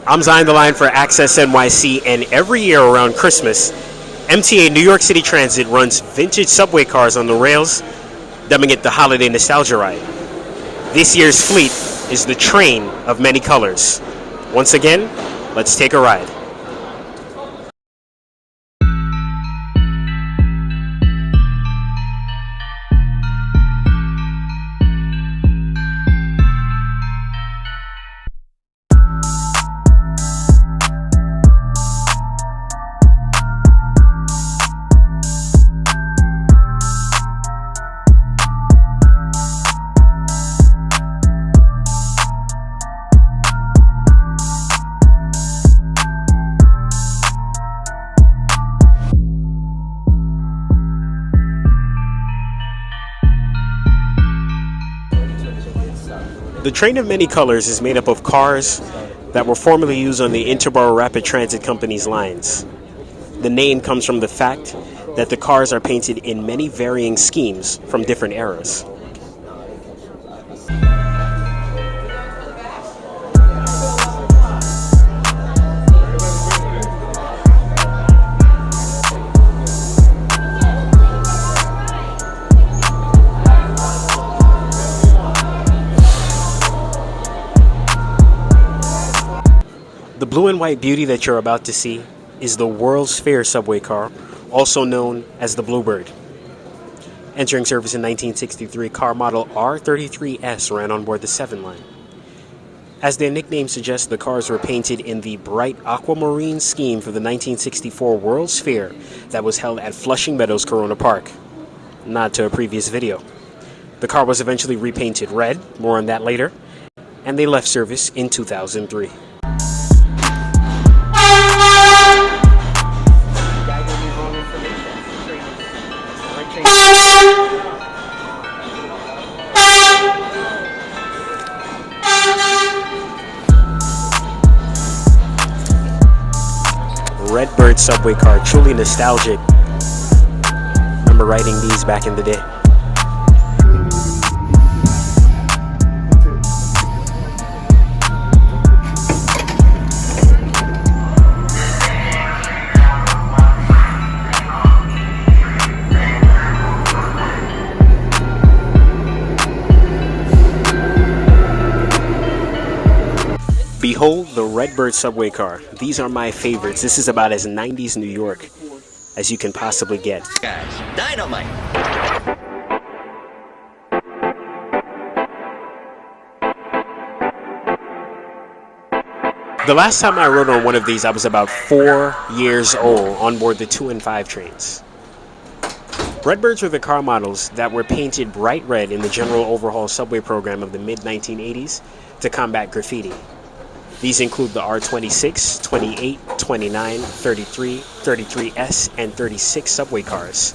I'm Zion the Line for Access NYC, and every year around Christmas, MTA New York City Transit runs vintage subway cars on the rails, dubbing it the Holiday Nostalgia Ride. This year's fleet is the Train of Many Colors. Once again, let's take a ride. The Train of Many Colors is made up of cars that were formerly used on the Interborough Rapid Transit Company's lines. The name comes from the fact that the cars are painted in many varying schemes from different eras. The blue and white beauty that you're about to see is the World's Fair subway car, also known as the Bluebird. Entering service in 1963, car model R33S ran on board the 7 line. As their nickname suggests, the cars were painted in the bright aquamarine scheme for the 1964 World's Fair that was held at Flushing Meadows Corona Park. Nod to a previous video. The car was eventually repainted red, more on that later, and they left service in 2003. Redbird subway car, truly nostalgic. Remember riding these back in the day. Behold the Redbird subway car. These are my favorites. This is about as 90s New York as you can possibly get. Guys, dynamite. The last time I rode on one of these, I was about 4 years old on board the 2 and 5 trains. Redbirds were the car models that were painted bright red in the general overhaul subway program of the mid-1980s to combat graffiti. These include the R26, 28, 29, 33, 33S, and 36 subway cars,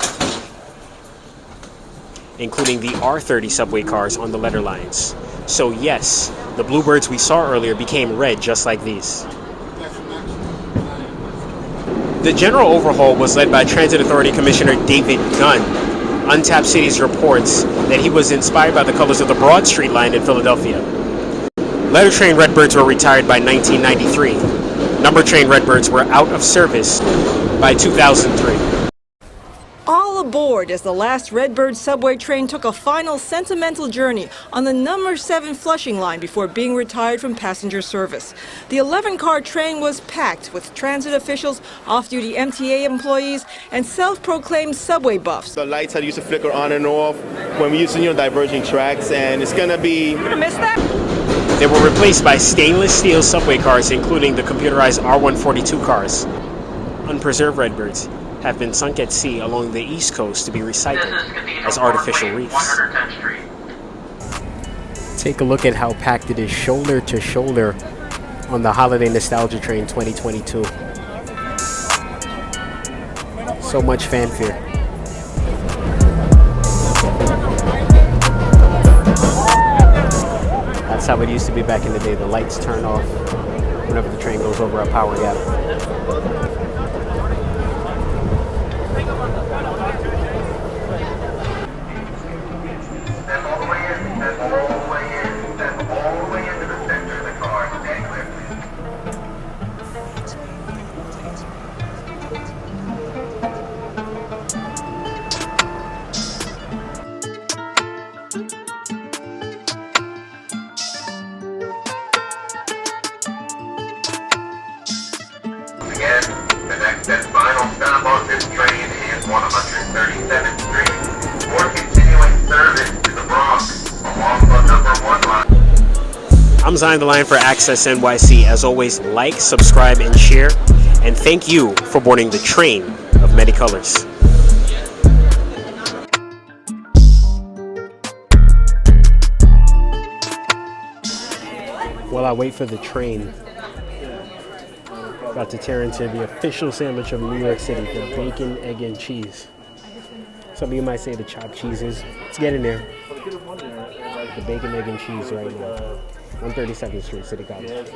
including the R30 subway cars on the letter lines. So yes, the Bluebirds we saw earlier became red just like these. The general overhaul was led by Transit Authority Commissioner David Gunn. Untapped Cities reports that he was inspired by the colors of the Broad Street line in Philadelphia. Letter train Redbirds were retired by 1993. Number train Redbirds were out of service by 2003. All aboard as the last Redbird subway train took a final sentimental journey on the number 7 Flushing line before being retired from passenger service. The 11-car train was packed with transit officials, off-duty MTA employees, and self-proclaimed subway buffs. The lights had used to flicker on and off when we used to, diverging tracks, and it's gonna be... You're gonna miss that? They were replaced by stainless steel subway cars, including the computerized R142 cars. Unpreserved Redbirds have been sunk at sea along the East Coast to be recycled as artificial reefs. Take a look at how packed it is shoulder to shoulder on the Holiday Nostalgia Train 2022. So much fanfare. That's how it used to be back in the day. The lights turn off whenever the train goes over a power gap. on board this train is 137th Street for continuing service to the Bronx along the number 1 line. I'm Zion the Lion for Access NYC. As always, like, subscribe, and share. And thank you for boarding the train of many colors. While I wait for the train, about to tear into the official sandwich of New York City, the bacon, egg, and cheese. Some of you might say the chopped cheeses. Let's get in there. The bacon, egg, and cheese right now. 137th Street, City College.